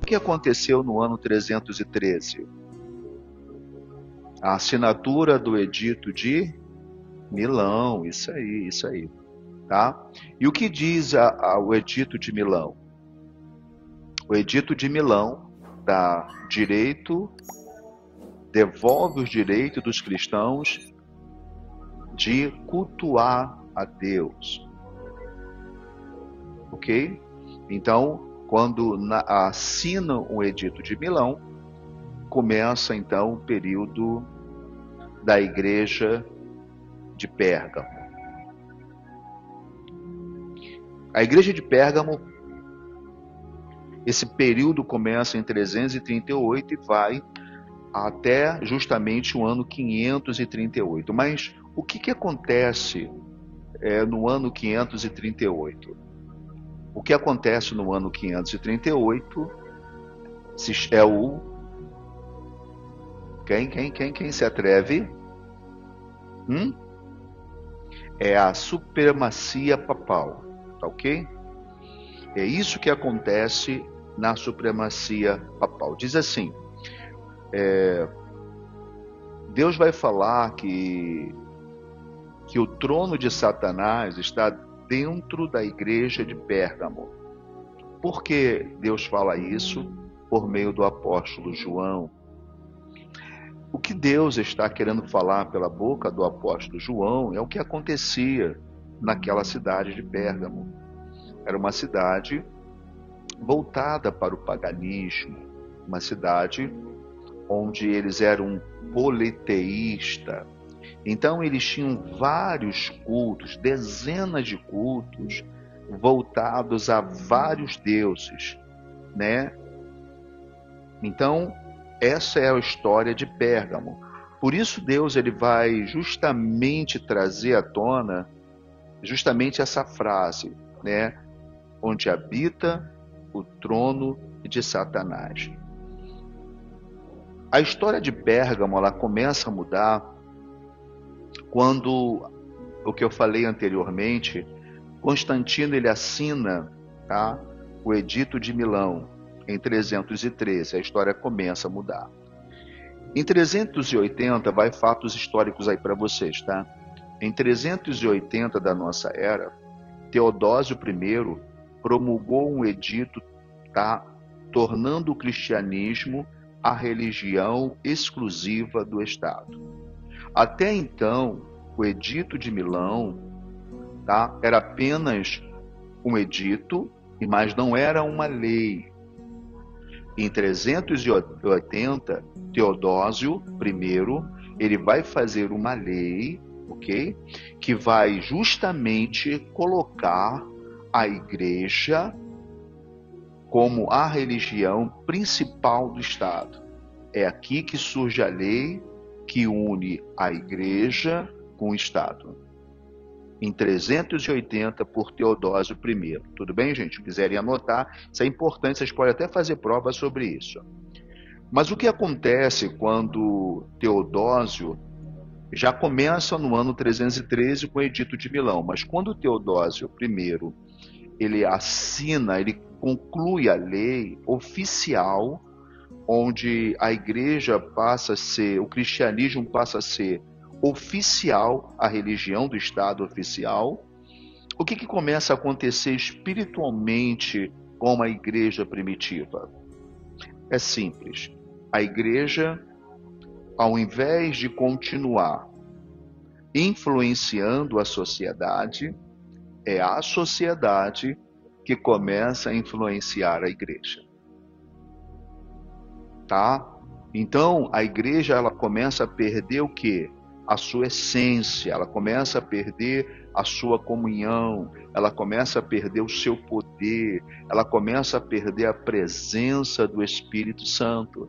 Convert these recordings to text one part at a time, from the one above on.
que aconteceu no ano 313? A assinatura do Edito de Milão, isso aí, tá? E o que diz o Edito de Milão? O Edito de Milão dá direito, devolve os direitos dos cristãos de cultuar a Deus, ok? Então, quando assinam o Edito de Milão, começa então o período da Igreja de Pérgamo. A Igreja de Pérgamo, esse período começa em 338 e vai até justamente o ano 538. Mas o que acontece no ano 538? O que acontece no ano 538 é o... Quem se atreve? É a supremacia papal, tá ok? É isso que acontece na supremacia papal. Diz assim, Deus vai falar que o trono de Satanás está dentro da igreja de Pérgamo. Por que Deus fala isso? Por meio do apóstolo João. O que Deus está querendo falar pela boca do apóstolo João é o que acontecia naquela cidade de Pérgamo. Era uma cidade voltada para o paganismo, uma cidade onde eles eram politeístas. Então eles tinham vários cultos, dezenas de cultos voltados a vários deuses, né? Então essa é a história de Pérgamo. Por isso Deus ele vai justamente trazer à tona justamente essa frase, né? Onde habita o trono de Satanás. A história de Pérgamo ela começa a mudar quando, o que eu falei anteriormente, Constantino ele assina, tá, o Edito de Milão em 313. A história começa a mudar. Em 380 vai fatos históricos aí para vocês, tá? Em 380 da nossa era, Teodósio I promulgou um edito, tá, tornando o cristianismo a religião exclusiva do Estado. Até então, o Edito de Milão, tá, era apenas um edito, mas não era uma lei. Em 380, Teodósio I, ele vai fazer uma lei, ok? Que vai justamente colocar a igreja como a religião principal do Estado. É aqui que surge a lei que une a igreja com o Estado. Em 380, por Teodósio I. Tudo bem, gente? Se quiserem anotar, isso é importante, vocês podem até fazer prova sobre isso. Mas o que acontece quando Teodósio já começa no ano 313 com o Edito de Milão, mas quando Teodósio I ele assina, ele conclui a lei oficial, onde a igreja passa a ser, o cristianismo passa a ser oficial, a religião do Estado oficial, o que começa a acontecer espiritualmente com a igreja primitiva? É simples. A igreja, ao invés de continuar influenciando a sociedade, é a sociedade que começa a influenciar a igreja. Tá? Então, a igreja ela começa a perder o quê? A sua essência, ela começa a perder a sua comunhão, ela começa a perder o seu poder, ela começa a perder a presença do Espírito Santo.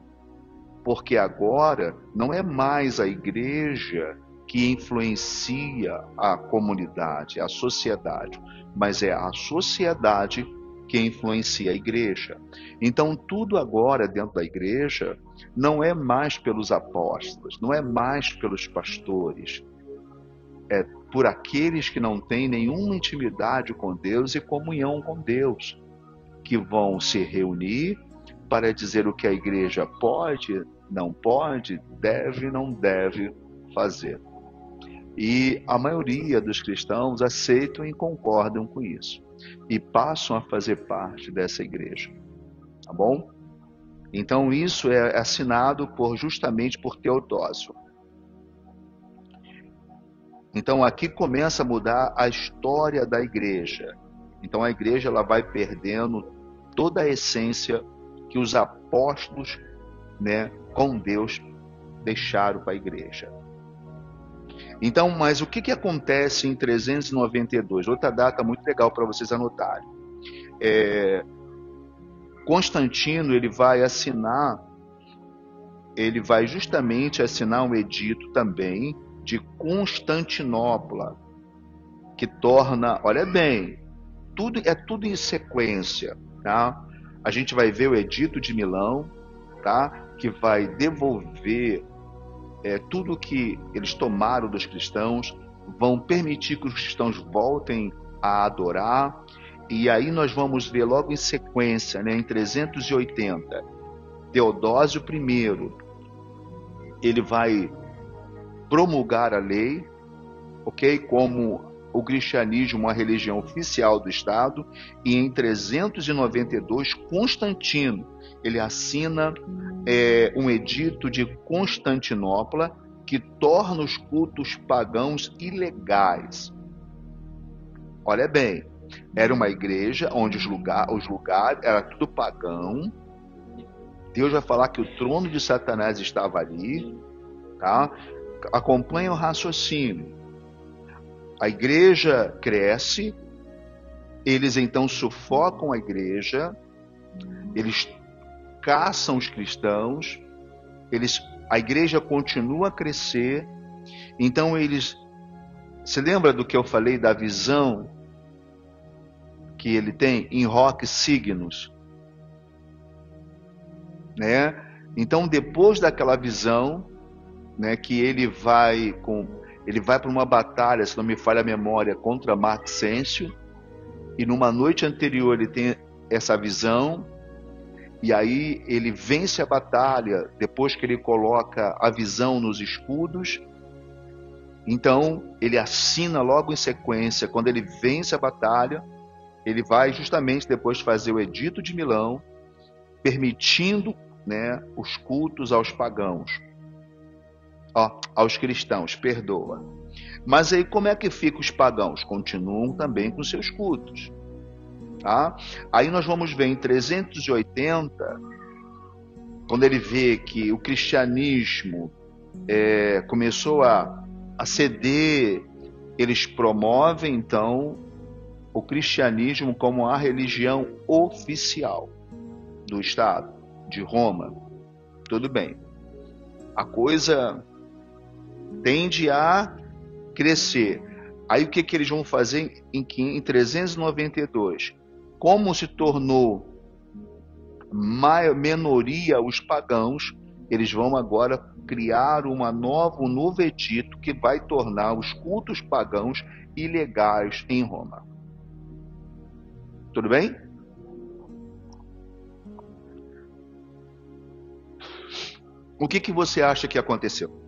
Porque agora não é mais a igreja que influencia a comunidade, a sociedade, mas é a sociedade que influencia a igreja. Então, tudo agora dentro da igreja não é mais pelos apóstolos, não é mais pelos pastores, é por aqueles que não têm nenhuma intimidade com Deus e comunhão com Deus, que vão se reunir para dizer o que a igreja pode, não pode, deve, não deve fazer. E a maioria dos cristãos aceitam e concordam com isso. E passam a fazer parte dessa igreja. Tá bom? Então isso é assinado justamente por Teodósio. Então aqui começa a mudar a história da igreja. Então a igreja ela vai perdendo toda a essência que os apóstolos, né, com Deus deixaram para a igreja. Então, mas o que acontece em 392? Outra data muito legal para vocês anotarem. Constantino ele vai justamente assinar um edito também de Constantinopla, que torna, olha bem, tudo em sequência, tá? A gente vai ver o edito de Milão, tá? Que vai devolver tudo que eles tomaram dos cristãos, vão permitir que os cristãos voltem a adorar, e aí nós vamos ver logo em sequência, né, em 380, Teodósio I, ele vai promulgar a lei, ok? Como o cristianismo uma religião oficial do Estado, e em 392, Constantino, ele assina um edito de Constantinopla que torna os cultos pagãos ilegais. Olha bem, era uma igreja onde os lugares era tudo pagão. Deus vai falar que o trono de Satanás estava ali, tá? Acompanha o raciocínio. A igreja cresce, eles então sufocam a igreja, eles caçam os cristãos, a igreja continua a crescer, então se lembra do que eu falei da visão que ele tem em Hoc Signos, né? Então depois daquela visão, né, que ele vai para uma batalha, se não me falha a memória, contra Maxêncio, e numa noite anterior ele tem essa visão, e aí ele vence a batalha depois que ele coloca a visão nos escudos. Então ele assina logo em sequência, quando ele vence a batalha, ele vai justamente depois fazer o Edito de Milão, permitindo, né, os cultos aos pagãos, aos cristãos, perdoa. Mas aí como é que ficam os pagãos? Continuam também com seus cultos. Tá? Aí nós vamos ver em 380, quando ele vê que o cristianismo começou a ceder, eles promovem então o cristianismo como a religião oficial do Estado, de Roma. Tudo bem. A coisa tende a crescer. Aí o que eles vão fazer em 392? Como se tornou minoria os pagãos, eles vão agora criar um novo edito que vai tornar os cultos pagãos ilegais em Roma. Tudo bem? O que você acha que aconteceu?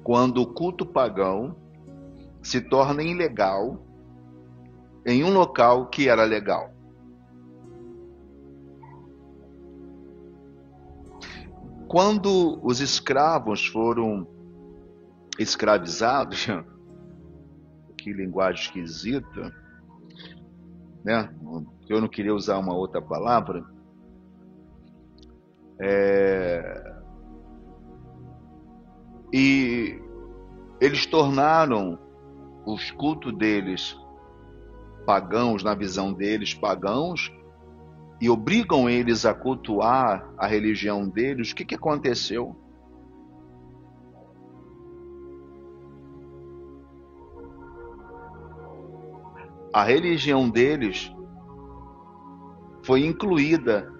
Quando o culto pagão se torna ilegal em um local que era legal. Quando os escravos foram escravizados, que linguagem esquisita, né? Eu não queria usar uma outra palavra. E eles tornaram os cultos deles pagãos, na visão deles, pagãos, e obrigam eles a cultuar a religião deles. O que aconteceu? A religião deles foi incluída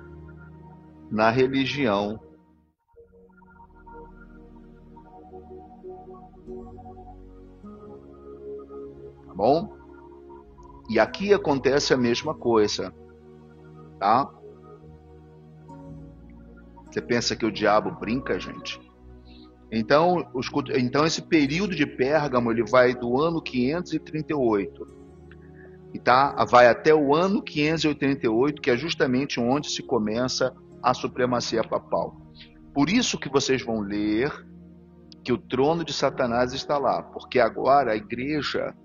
na religião tá bom? E aqui acontece a mesma coisa, tá? Você pensa que o diabo brinca, gente? Então, esse período de Pérgamo, ele vai do ano 538, e vai até o ano 588, que é justamente onde se começa a supremacia papal. Por isso que vocês vão ler que o trono de Satanás está lá, porque agora a igreja,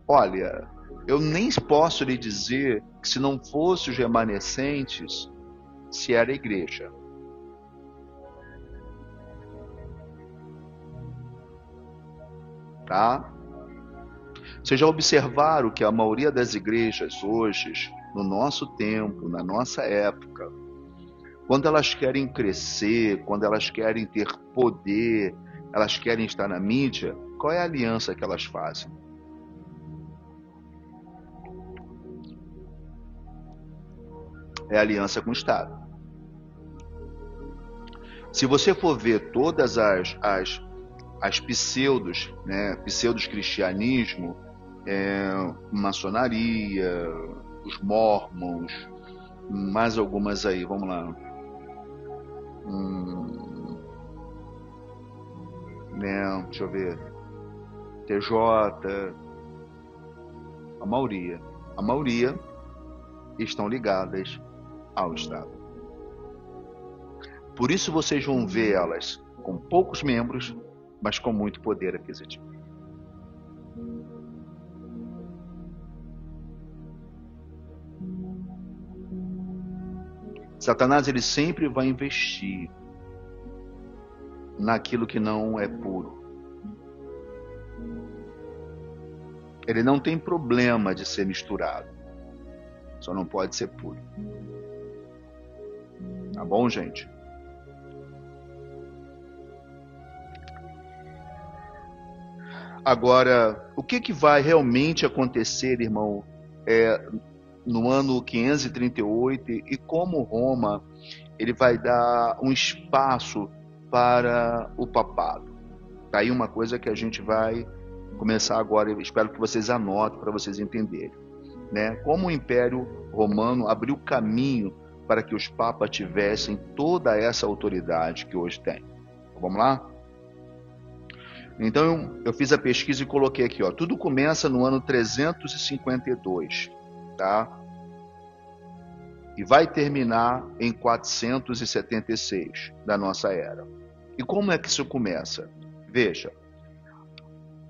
olha, eu nem posso lhe dizer que se não fosse os remanescentes, se era a igreja. Tá? Vocês já observaram que a maioria das igrejas hoje, no nosso tempo, na nossa época, quando elas querem crescer, quando elas querem ter poder, elas querem estar na mídia, qual é a aliança que elas fazem? É a aliança com o Estado. Se você for ver todas as pseudos, né, pseudos-cristianismo, maçonaria, os mormons, mais algumas aí, vamos lá. Né, deixa eu ver. TJ, a maioria estão ligadas ao Estado. Por isso vocês vão ver elas com poucos membros, mas com muito poder aquisitivo. Satanás, ele sempre vai investir naquilo que não é puro. Ele não tem problema de ser misturado, só não pode ser puro. Tá bom, gente? Agora, o que vai realmente acontecer, irmão, no ano 538, e como Roma ele vai dar um espaço para o papado? Tá aí uma coisa que a gente vai começar agora, eu espero que vocês anotem para vocês entenderem, né? Como o Império Romano abriu caminho para que os papas tivessem toda essa autoridade que hoje tem. Vamos lá? Então eu fiz a pesquisa e coloquei aqui, ó, tudo começa no ano 352, tá? E vai terminar em 476 da nossa era. E como é que isso começa? Veja,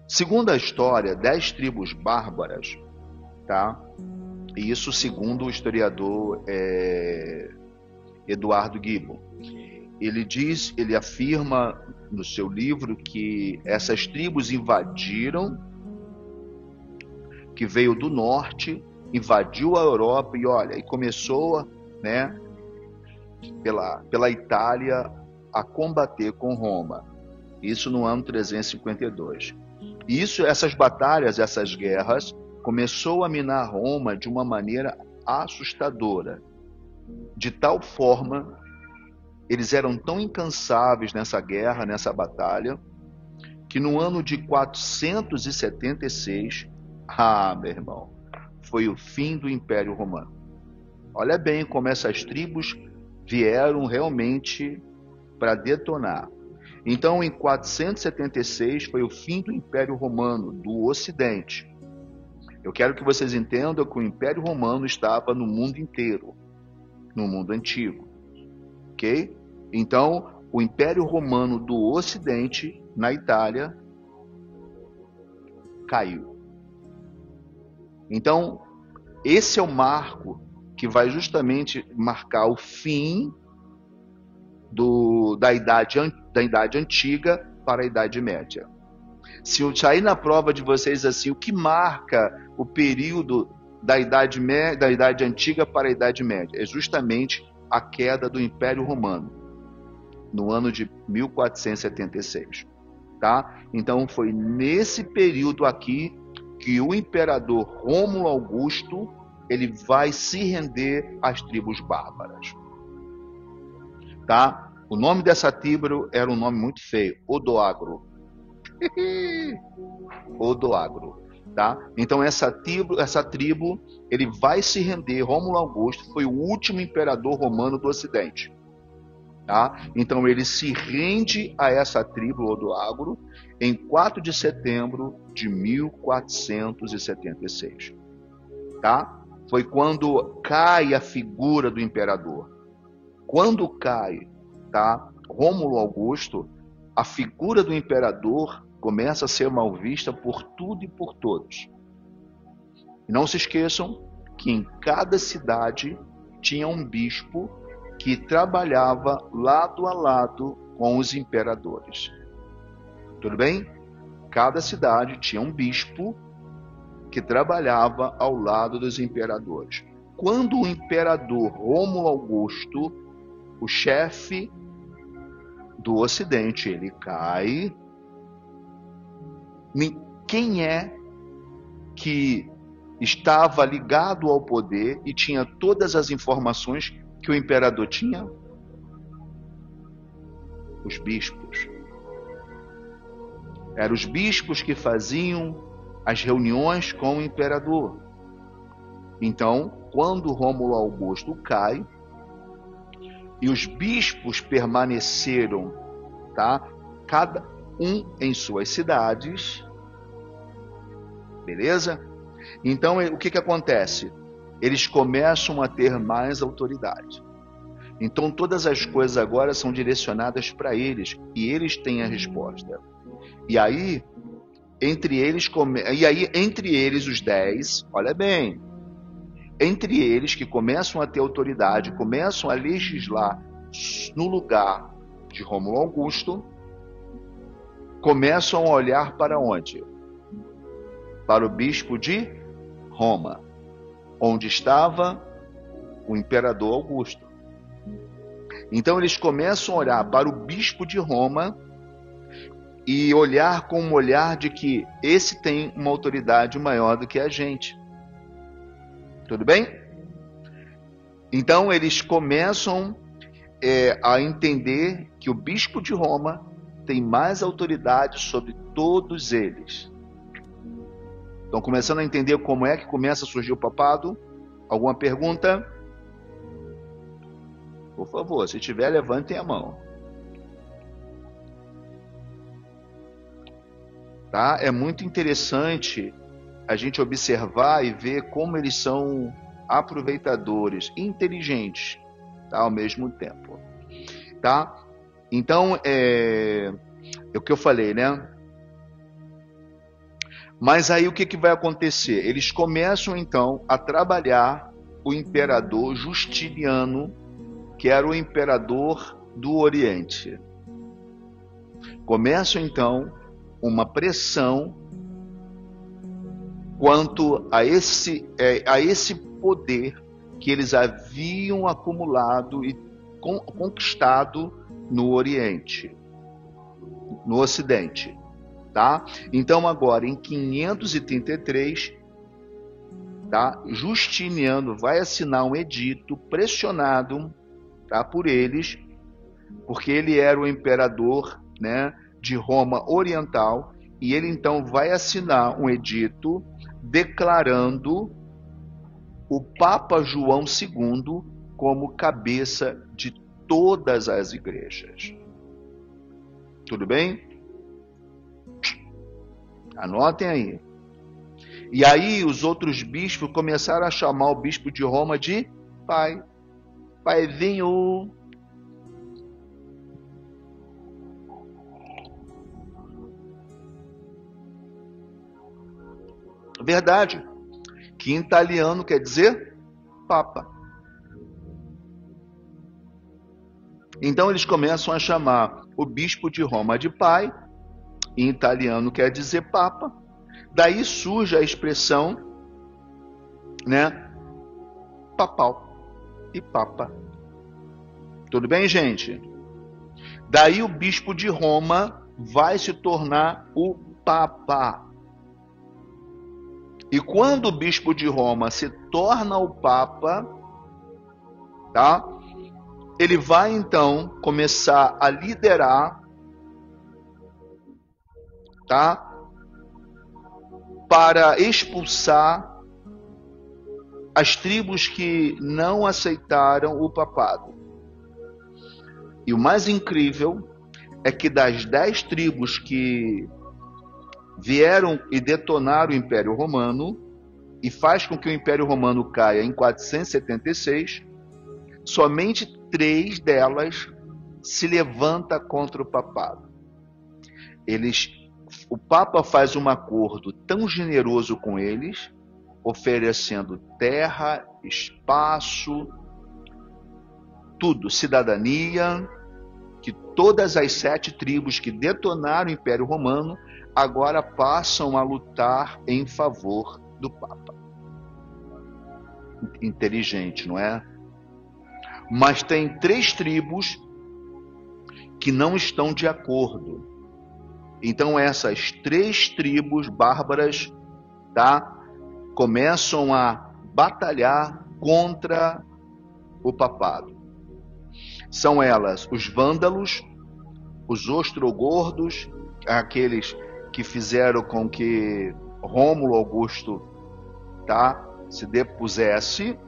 segundo a história, 10 tribos bárbaras, tá? E isso segundo o historiador Eduardo Gibbon. Ele afirma no seu livro que essas tribos invadiram, que veio do norte, invadiu a Europa e começou, né, pela Itália a combater com Roma. Isso no ano 352. E essas batalhas, essas guerras, começou a minar Roma de uma maneira assustadora. De tal forma, eles eram tão incansáveis nessa guerra, nessa batalha, que no ano de 476, meu irmão, foi o fim do Império Romano. Olha bem como essas tribos vieram realmente para detonar. Então, em 476, foi o fim do Império Romano, do Ocidente. Eu quero que vocês entendam que o Império Romano estava no mundo inteiro, no mundo antigo. Ok? Então, o Império Romano do Ocidente, na Itália, caiu. Então, esse é o marco que vai justamente marcar o fim da Idade Antiga para a Idade Média. Se eu sair na prova de vocês assim, o que marca o período da Idade Antiga para a Idade Média? É justamente a queda do Império Romano, no ano de 1476. Tá? Então foi nesse período aqui que o imperador Rômulo Augusto ele vai se render às tribos bárbaras. Tá? O nome dessa tribo era um nome muito feio, Odoagro. Odoagro. Tá? Então essa tribo ele vai se render. Rômulo Augusto foi o último imperador romano do Ocidente. tá? Então ele se rende a essa tribo Odoacro em 4 de setembro de 1476, tá? Foi quando cai a figura do imperador. Quando cai, tá, Rômulo Augusto, a figura do imperador começa a ser mal vista por tudo e por todos. E não se esqueçam que em cada cidade tinha um bispo que trabalhava lado a lado com os imperadores. Tudo bem? Cada cidade tinha um bispo que trabalhava ao lado dos imperadores. Quando o imperador Rômulo Augusto, o chefe do Ocidente, ele cai, quem é que estava ligado ao poder e tinha todas as informações que o imperador tinha? Os bispos. Eram os bispos que faziam as reuniões com o imperador. Então, quando Rômulo Augusto cai, e os bispos permaneceram, tá? Cada um em suas cidades, beleza? Então, o que acontece? Eles começam a ter mais autoridade. Então, todas as coisas agora são direcionadas para eles, e eles têm a resposta. E aí, entre eles, os 10, olha bem, entre eles que começam a ter autoridade, começam a legislar no lugar de Rômulo Augusto, começam a olhar para onde? Para o bispo de Roma, onde estava o imperador Augusto. Então eles começam a olhar para o bispo de Roma e olhar com um olhar de que esse tem uma autoridade maior do que a gente. Tudo bem? Então eles começam a entender que o bispo de Roma tem mais autoridade sobre todos eles. Estão começando a entender como é que começa a surgir o papado? Alguma pergunta? Por favor, se tiver, levantem a mão. Tá? É muito interessante a gente observar e ver como eles são aproveitadores, inteligentes, tá? Ao mesmo tempo. Tá? Então, é o que eu falei, né? Mas aí o que vai acontecer? Eles começam então a trabalhar o imperador Justiniano, que era o imperador do Oriente. Começam então uma pressão quanto a esse poder que eles haviam acumulado e conquistado no Oriente, no Ocidente, tá? Então agora em 533, tá? Justiniano vai assinar um edito pressionado, tá, por eles, porque ele era o imperador, né, de Roma Oriental, e ele então vai assinar um edito declarando o Papa João II como cabeça de todas as igrejas. Tudo bem? Anotem aí. E aí os outros bispos começaram a chamar o bispo de Roma de pai. Paizinho. Verdade. Que em italiano quer dizer papa. Então eles começam a chamar o bispo de Roma de pai, em italiano quer dizer papa. Daí surge a expressão, né, papal e papa. Tudo bem, gente? Daí o bispo de Roma vai se tornar o papa. E quando o bispo de Roma se torna o papa, tá? Ele vai então começar a liderar, tá? Para expulsar as tribos que não aceitaram o papado. E o mais incrível é que das 10 tribos que vieram e detonaram o Império Romano, e faz com que o Império Romano caia em 476, somente 3 delas se levanta contra o papado. O Papa faz um acordo tão generoso com eles, oferecendo terra, espaço, tudo, cidadania, que todas as 7 tribos que detonaram o Império Romano agora passam a lutar em favor do Papa. Inteligente, não é? Mas tem 3 tribos que não estão de acordo. Então essas 3 tribos bárbaras, tá, começam a batalhar contra o papado. São elas os vândalos, os ostrogordos, aqueles que fizeram com que Rômulo Augusto, tá, se depusesse,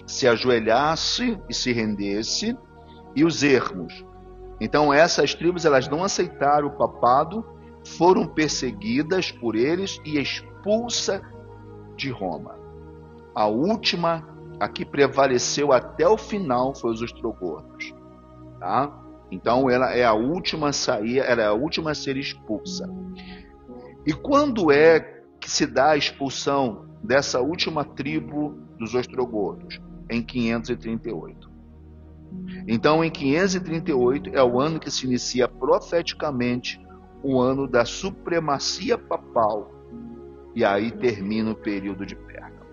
se ajoelhasse e se rendesse, e os ermos. Então essas tribos, elas não aceitaram o papado, foram perseguidas por eles e expulsas de Roma. A última, a que prevaleceu até o final, foi os ostrogordos, tá? Então ela é a última a sair, ela é a última a ser expulsa. E quando é que se dá a expulsão dessa última tribo dos ostrogordos? Em 538. Então, em 538 é o ano que se inicia profeticamente o ano da supremacia papal. E aí termina o período de Pérgamo.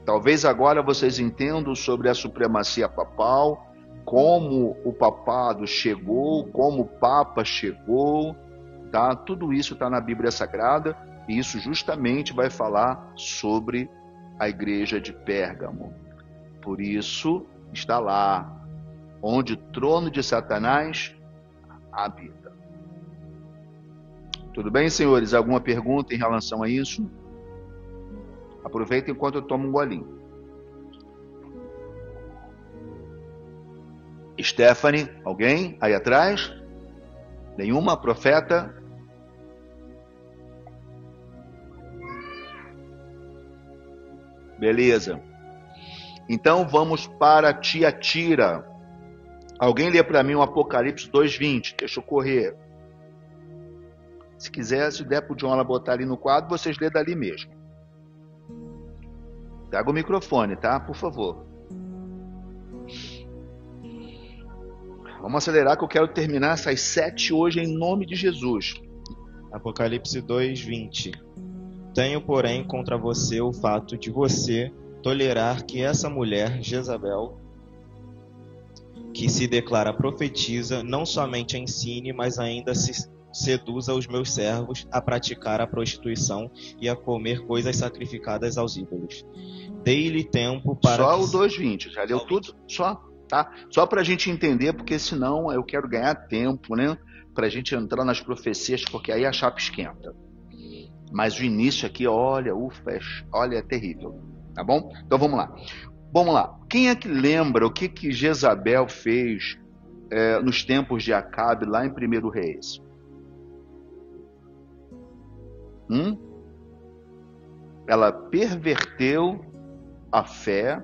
Talvez agora vocês entendam sobre a supremacia papal, como o papado chegou, como o Papa chegou, tá? Tudo isso está na Bíblia Sagrada, e isso justamente vai falar sobre a igreja de Pérgamo. Por isso está lá, onde o trono de Satanás habita. Tudo bem, senhores? Alguma pergunta em relação a isso? Aproveita enquanto eu tomo um golinho. Stephanie, alguém aí atrás? Nenhuma? Profeta? Beleza. Então vamos para Tiatira. Alguém lê para mim o Apocalipse 2:20. Deixa eu correr. Se quiser, se der para o John botar ali no quadro, vocês lê dali mesmo. Traga o microfone, tá? Por favor. Vamos acelerar que eu quero terminar essas 7 hoje em nome de Jesus. Apocalipse 2:20. Tenho, porém, contra você o fato de você tolerar que essa mulher, Jezabel, que se declara profetisa, não somente ensine, mas ainda se seduza os meus servos a praticar a prostituição e a comer coisas sacrificadas aos ídolos. Dei-lhe tempo para... Só o 2:20, já leu tudo? Só, tá? Só para a gente entender, porque senão eu quero ganhar tempo, né? Para a gente entrar nas profecias, porque aí a chapa esquenta. Mas o início aqui, olha, olha, é terrível, tá bom? Então vamos lá. Vamos lá. Quem é que lembra o que Jezabel fez nos tempos de Acabe, lá em 1 Reis? Ela perverteu a fé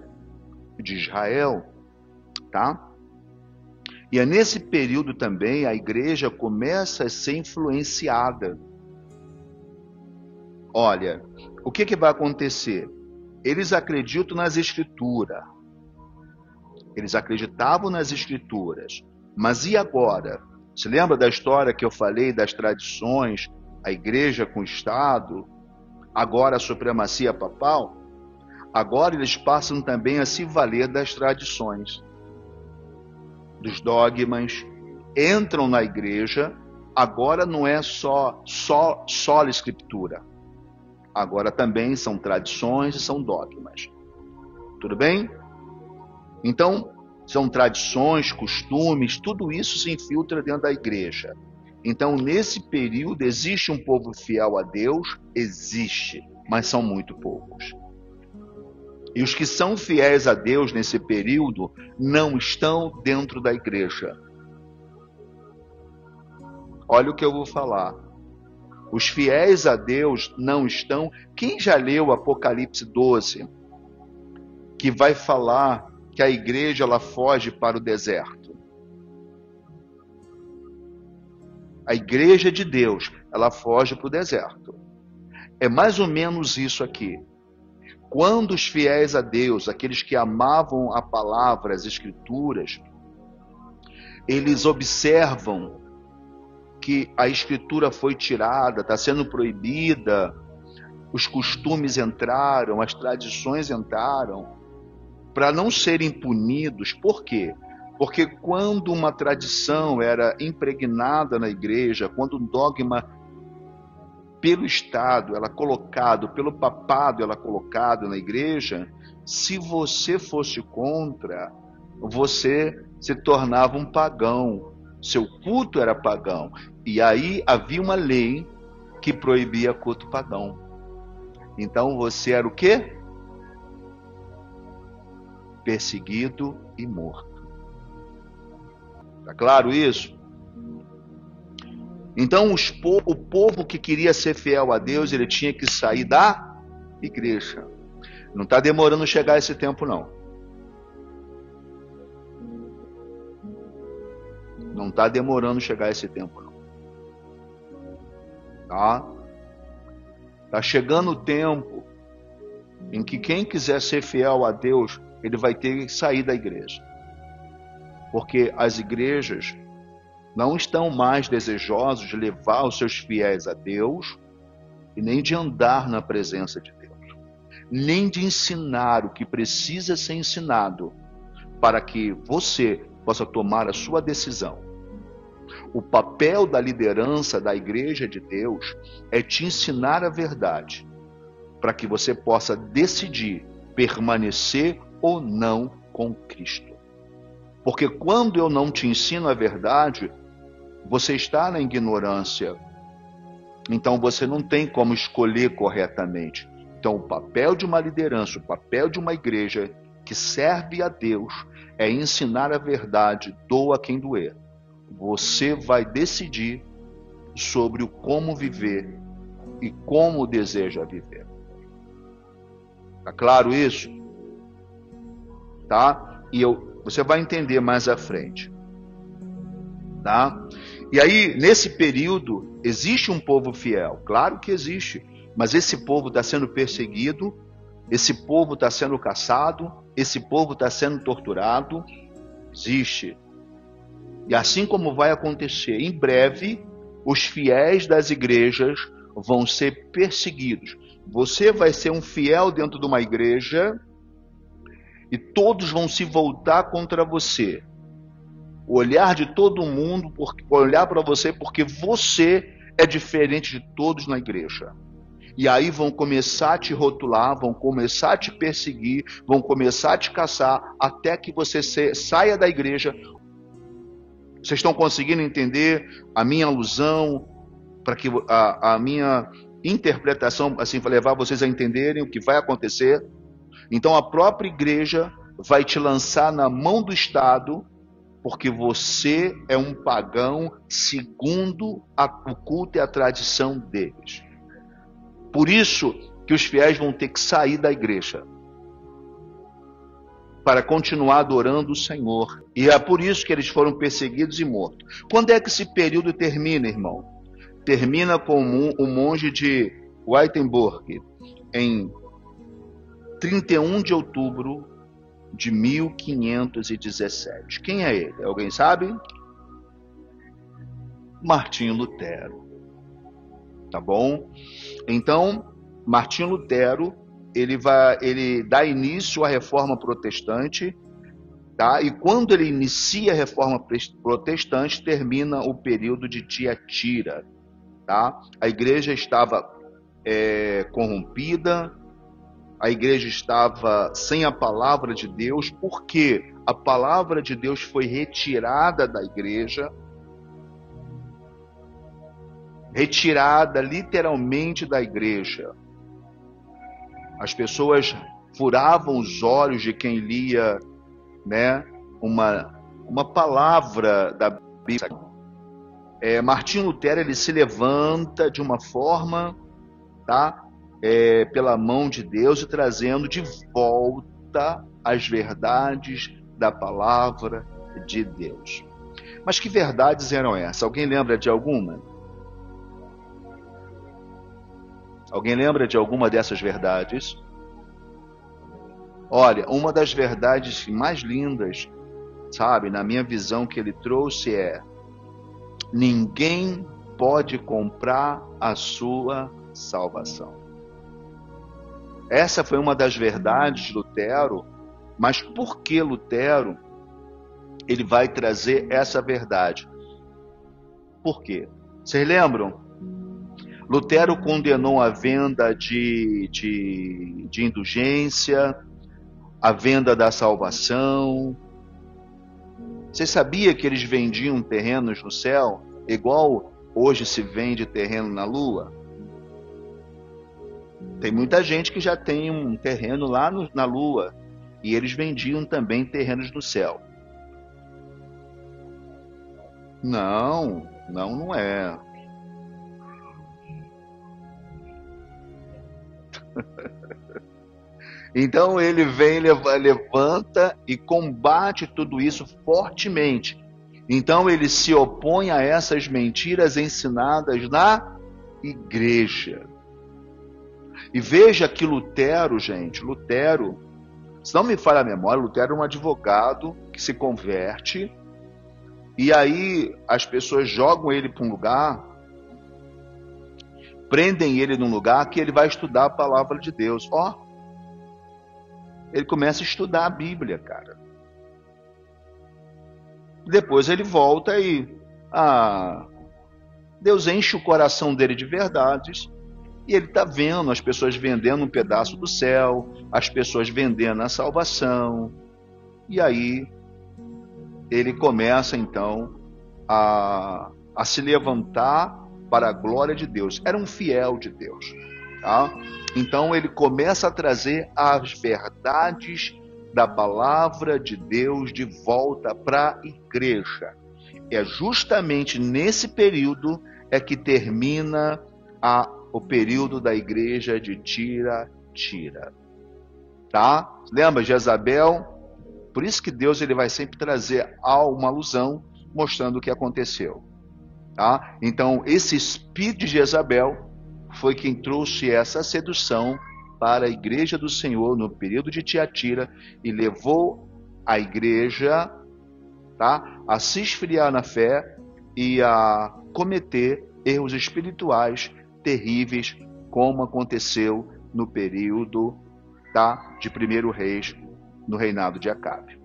de Israel, tá? E é nesse período também a igreja começa a ser influenciada. Olha, o que vai acontecer? Eles acreditam nas escrituras. Eles acreditavam nas escrituras. Mas e agora? Se lembra da história que eu falei das tradições, a igreja com o Estado, agora a supremacia papal? Agora eles passam também a se valer das tradições, dos dogmas, entram na igreja, agora não é só a escritura. Agora também são tradições e são dogmas. Tudo bem? Então, são tradições, costumes, tudo isso se infiltra dentro da igreja. Então, nesse período, existe um povo fiel a Deus? Existe, mas são muito poucos. E os que são fiéis a Deus nesse período não estão dentro da igreja. Olha o que eu vou falar. Os fiéis a Deus não estão... Quem já leu Apocalipse 12, que vai falar que a igreja ela foge para o deserto? A igreja de Deus, ela foge para o deserto. É mais ou menos isso aqui. Quando os fiéis a Deus, aqueles que amavam a palavra, as escrituras, eles observam que a escritura foi tirada, está sendo proibida, os costumes entraram, as tradições entraram, para não serem punidos. Por quê? Porque quando uma tradição era impregnada na igreja, quando um dogma pelo Estado, ela colocado, pelo papado, ela colocado na igreja, se você fosse contra, você se tornava um pagão, seu culto era pagão. E aí havia uma lei que proibia culto pagão. Então você era o quê? Perseguido e morto. Tá claro isso? Então o povo que queria ser fiel a Deus, ele tinha que sair da igreja. Não está demorando chegar esse tempo, não. Não está demorando chegar esse tempo, não. Tá? Tá chegando o tempo em que quem quiser ser fiel a Deus, ele vai ter que sair da igreja. Porque as igrejas não estão mais desejosos de levar os seus fiéis a Deus e nem de andar na presença de Deus, nem de ensinar o que precisa ser ensinado para que você possa tomar a sua decisão. O papel da liderança da igreja de Deus é te ensinar a verdade, para que você possa decidir permanecer ou não com Cristo. Porque quando eu não te ensino a verdade, você está na ignorância. Então você não tem como escolher corretamente. Então o papel de uma liderança, o papel de uma igreja que serve a Deus é ensinar a verdade, doa quem doer. Você vai decidir sobre o como viver e como deseja viver. Tá claro isso? Tá? E você vai entender mais à frente. Tá? E aí, nesse período, existe um povo fiel. Claro que existe. Mas esse povo está sendo perseguido, esse povo está sendo caçado, esse povo está sendo torturado. Existe. E assim como vai acontecer, em breve, os fiéis das igrejas vão ser perseguidos. Você vai ser um fiel dentro de uma igreja e todos vão se voltar contra você. O olhar de todo mundo, olhar para você porque você é diferente de todos na igreja. E aí vão começar a te rotular, vão começar a te perseguir, vão começar a te caçar, até que você saia da igreja. Vocês estão conseguindo entender a minha alusão, para que a minha interpretação, assim, vai levar vocês a entenderem o que vai acontecer? Então a própria igreja vai te lançar na mão do Estado, porque você é um pagão segundo o culto e a tradição deles. Por isso que os fiéis vão ter que sair da igreja para continuar adorando o Senhor. E é por isso que eles foram perseguidos e mortos. Quando é que esse período termina, irmão? Termina com o monge de Wittenberg, em 31 de outubro de 1517. Quem é ele? Alguém sabe? Martinho Lutero. Tá bom? Então, Martinho Lutero, ele dá início à Reforma Protestante, tá? E quando ele inicia a Reforma Protestante, termina o período de Tiatira, tá? A igreja estava corrompida, a igreja estava sem a palavra de Deus, porque a palavra de Deus foi retirada da igreja, retirada literalmente da igreja. As pessoas furavam os olhos de quem lia, né, uma palavra da Bíblia. Martinho Lutero, ele se levanta de uma forma, tá, pela mão de Deus, e trazendo de volta as verdades da palavra de Deus. Mas que verdades eram essas? Alguém lembra de alguma? Alguém lembra de alguma dessas verdades? Olha, uma das verdades mais lindas, sabe, na minha visão que ele trouxe ninguém pode comprar a sua salvação. Essa foi uma das verdades de Lutero, mas por que Lutero ele vai trazer essa verdade? Por quê? Vocês lembram? Lutero condenou a venda de indulgência, a venda da salvação. Você sabia que eles vendiam terrenos no céu, igual hoje se vende terreno na lua? Tem muita gente que já tem um terreno lá na lua, e eles vendiam também terrenos no céu. Não é. Então ele vem, levanta e combate tudo isso fortemente. Então ele se opõe a essas mentiras ensinadas na igreja. E veja que Lutero, gente, se não me falha a memória, Lutero é um advogado que se converte, e aí as pessoas jogam ele para um lugar, prendem ele num lugar que ele vai estudar a palavra de Deus. Ele começa a estudar a Bíblia, cara. Depois ele volta e Deus enche o coração dele de verdades, e ele está vendo as pessoas vendendo um pedaço do céu, as pessoas vendendo a salvação, e aí ele começa então a se levantar para a glória de Deus. Era um fiel de Deus, tá? Então ele começa a trazer as verdades da palavra de Deus de volta para a igreja. É justamente nesse período que termina o período da igreja de Tiatira, tá? Lembra Jezabel? Por isso que Deus ele vai sempre trazer uma alusão mostrando o que aconteceu, tá? Então esse espírito de Jezabel foi quem trouxe essa sedução para a igreja do Senhor no período de Tiatira e levou a igreja, tá, a se esfriar na fé e a cometer erros espirituais terríveis, como aconteceu no período, tá, de 1º Reis, no reinado de Acabe.